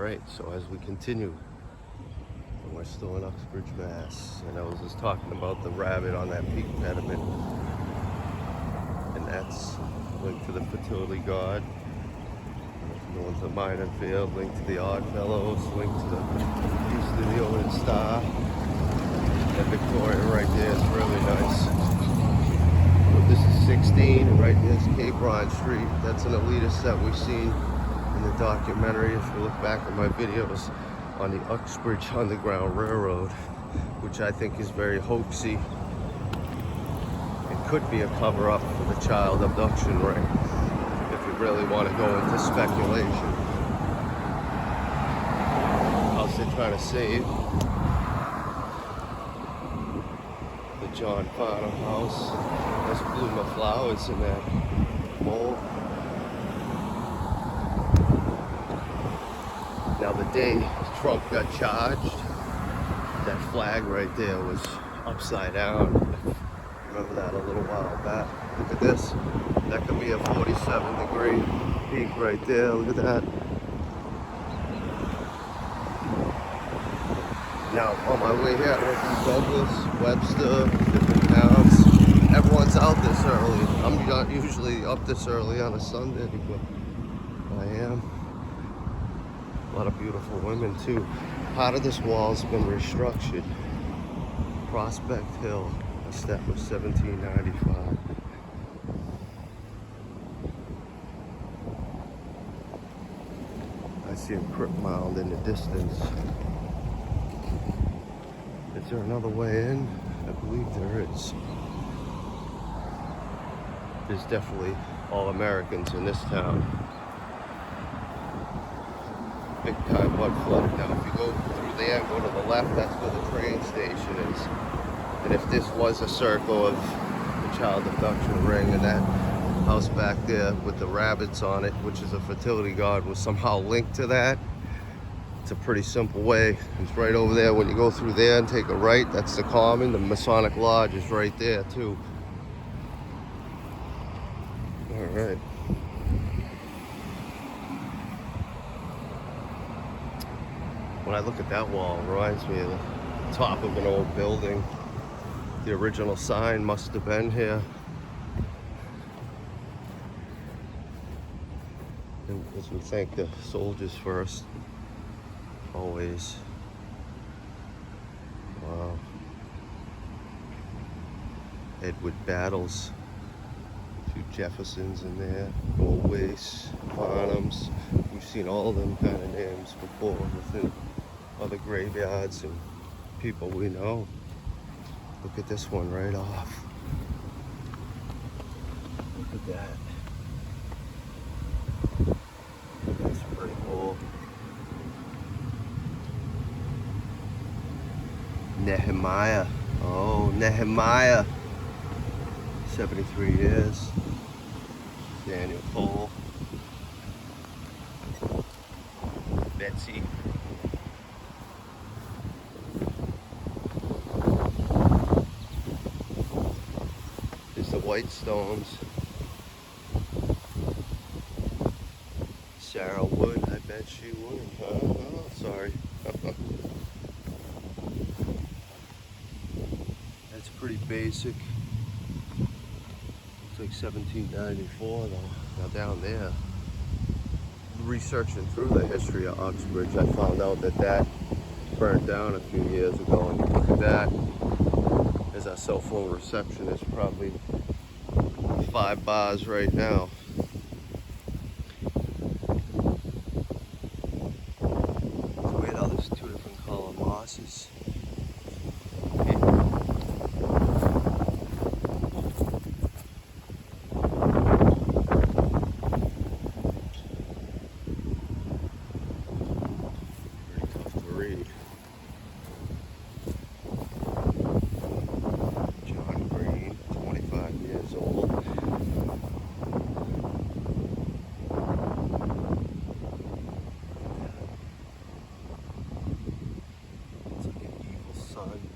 Alright, so as we continue, we're still in Uxbridge, Mass. And I was just talking about the rabbit on that peak pediment. And that's linked to the fertility god. Going to the Minor Field, linked to the Odd Fellows, linked to the East of the Owen Star. And Victoria right there is really nice. But this is 16, and right there's Cape Ron Street. That's an elitist that we've seen in the documentary. If you look back at my videos on the Uxbridge Underground Railroad, which I think is very hoaxy. It could be a cover-up for the child abduction ring, if you really want to go into speculation. Else they're trying to save the John Farnham house. There's blooming flowers in that mold. Now the day Trump got charged, that flag right there was upside down. Remember that a little while back. Look at this. That could be a 47-degree peak right there. Look at that. Now on my way here, I went through Douglas, Webster, different towns. Everyone's out this early. I'm not usually up this early on a Sunday, but I am. A lot of beautiful women too. Part of this wall's been restructured. Prospect Hill, established 1795. I see a crypt mound in the distance. Is there another way in? I believe there is. There's definitely all Americans in this town. Big time mud flooded. Now if you go through there and go to the left, that's where the train station is. And if this was a circle of the child abduction ring, and that house back there with the rabbits on it, which is a fertility god, was somehow linked to that, it's a pretty simple way. It's right over there. When you go through there and take a right, that's the common. The Masonic Lodge is right there too. All right. When I look at that wall, it reminds me of the top of an old building. The original sign must have been here. And as we thank the soldiers first, always. Wow. Edward Battles. A few Jeffersons in there. Goldways, Farnhams. We've seen all of them kind of names before within other graveyards and people we know. Look at this one right off. Look at that. That's pretty cool. Nehemiah. Oh, Nehemiah. 73 years. Daniel Cole. Betsy. There's the Whitestones. Sarah Wood, I bet she would. Oh, sorry. That's pretty basic. Looks like 1794 though. Now down there, researching through the history of Uxbridge, I found out that that burned down a few years ago. And look at that. There's our cell phone receptionist, probably 5 bars right now. It's weird how there's 2 different color mosses.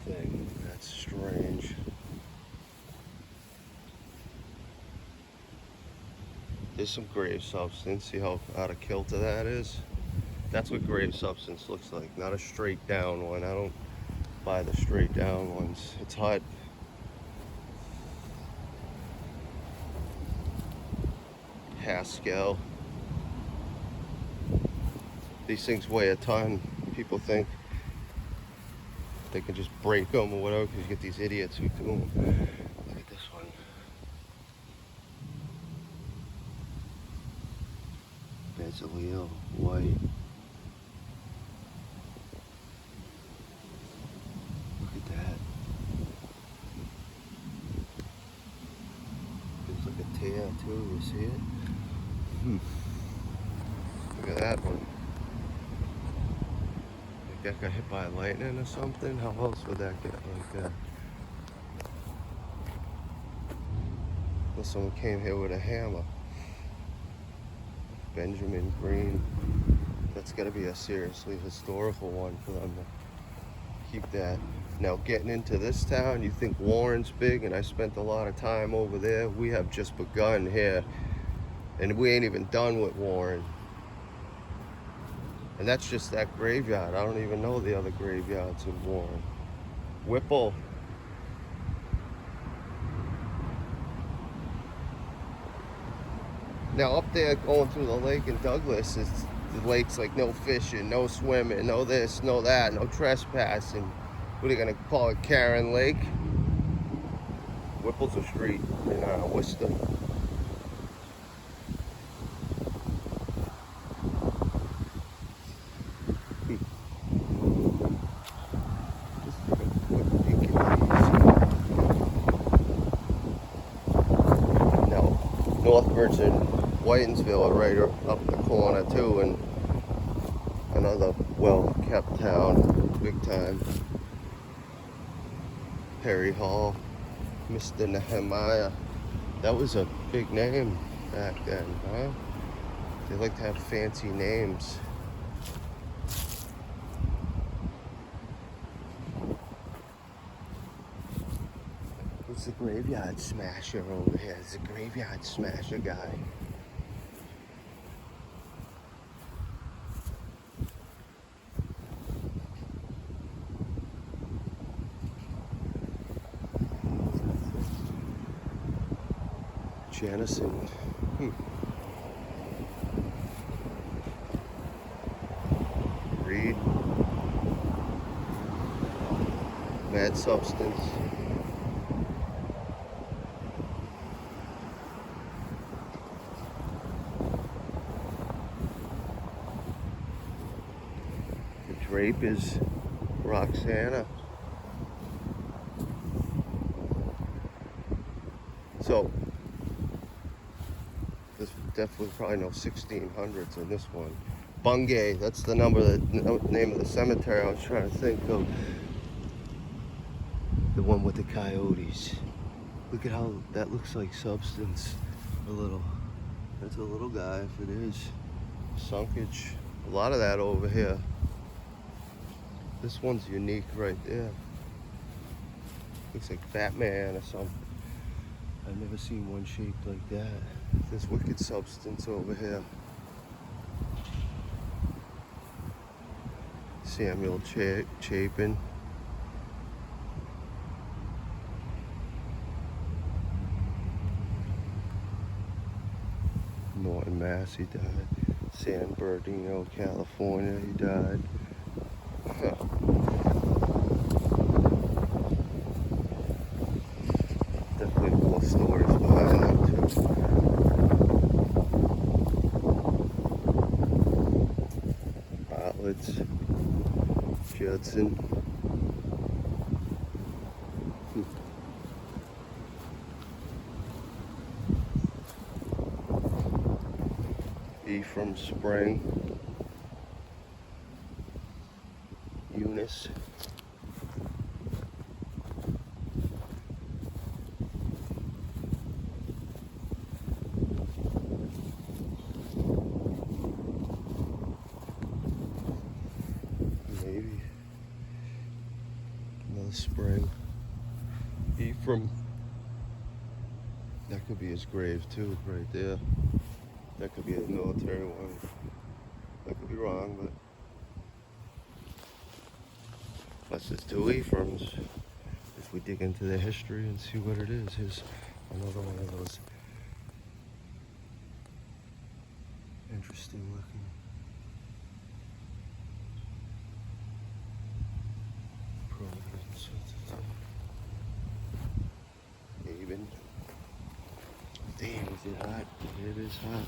Thing. That's strange. There's some grave substance. See how out of kilter that is? That's what grave substance looks like, not a straight down one. I don't buy the straight down ones. It's hot. Haskell. These things weigh a ton. People think they can just break them or whatever because you get these idiots who do them. Look at this one. Bezaleel white. Look at that. There's like a tear too, you see it? Look at that one. That got hit by lightning or something? How else would that get like that? Unless someone came here with a hammer. Benjamin Green. That's got to be a seriously historical one for them to keep that. Now, getting into this town, you think Warren's big, and I spent a lot of time over there. We have just begun here, and we ain't even done with Warren. And that's just that graveyard. I don't even know the other graveyards in Warren. Whipple. Now up there going through the lake in Douglas, the lake's like no fishing, no swimming, no this, no that, no trespassing. What are you gonna call it, Karen Lake? Whipple's a street in Worcester. Uxbridge and Whitensville are right up the corner too, and another well-kept town, big time. Perry Hall, Mr. Nehemiah, that was a big name back then, huh? They like to have fancy names. Who's the graveyard smasher over here? It's a graveyard smasher guy. Janison. Reed. Mad Substance. The drape is Roxana. So there's definitely probably no 1600s in this one. Bungay, that's the name of the cemetery I was trying to think of. The one with the coyotes. Look at how that looks like substance. A little. That's a little guy if it is. Sunkage. A lot of that over here. This one's unique right there. Looks like Batman or something. I've never seen one shaped like that. There's wicked substance over here. Samuel Chapin. Norton, Mass, he died. San Bernardino, California, he died. Definitely more stories behind them too. Outlets, Judson. Ephraim Spring. Eunice. Maybe another spring. Ephraim. That could be his grave too, right there. That could be a military one. I could be wrong, but Plus there's two Ephraims. As we dig into their history and see what it is. Here's another one of those interesting looking Providence. Even. Damn, is it hot? It is hot.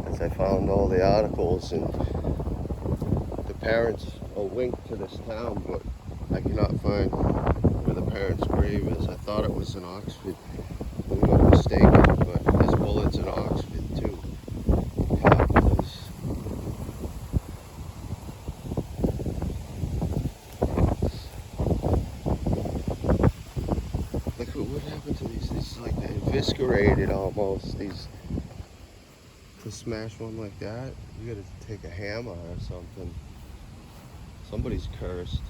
As I found all the articles, and the parents are linked to this town, but I cannot find where the parents' grave is. I thought it was in Oxford. We were mistaken, but there's bullets in Oxford too. Look at what happened to these. These like eviscerated almost. These. To smash one like that, you gotta take a hammer or something. Somebody's cursed.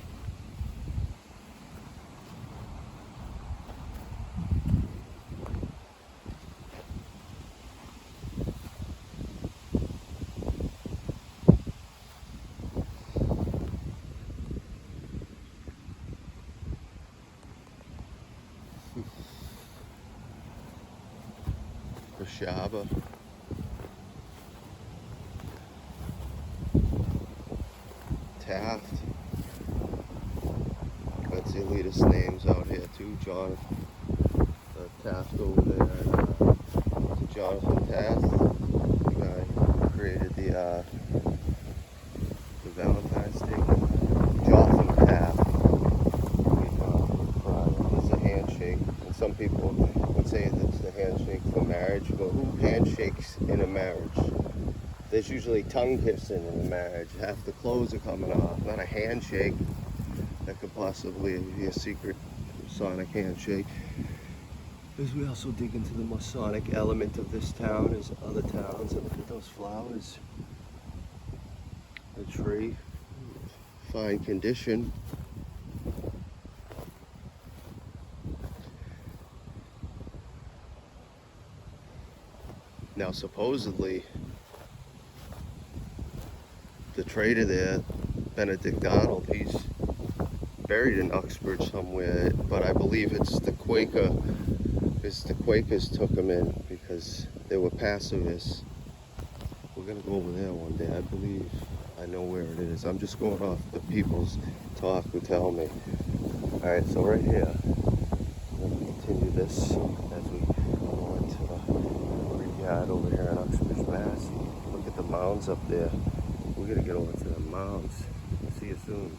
For Shaba. Taft. That's the elitist names out here too. John Taft over there. Jonathan Taft, the guy who created the Valentine's Day. Jotham Taft. It's a handshake, and some people would say that's the handshake for marriage. But who handshakes in a marriage? There's usually tongue kissing in the marriage. Half the clothes are coming off. Not a handshake. That could possibly be a secret Masonic handshake. As we also dig into the Masonic element of this town as other towns. And look at those flowers. The tree. Fine condition. Now supposedly the trader there, Benedict Arnold, he's buried in Uxbridge somewhere, but I believe it's the Quakers took him in because they were pacifists. We're gonna go over there one day. I believe I know where it is. I'm just going off the people's talk who tell me. Alright, so right here, I'm gonna continue this as we go into the graveyard over here in Uxbridge, Mass. Look at the mounds up there. We're gonna get over to the mounds. See you soon.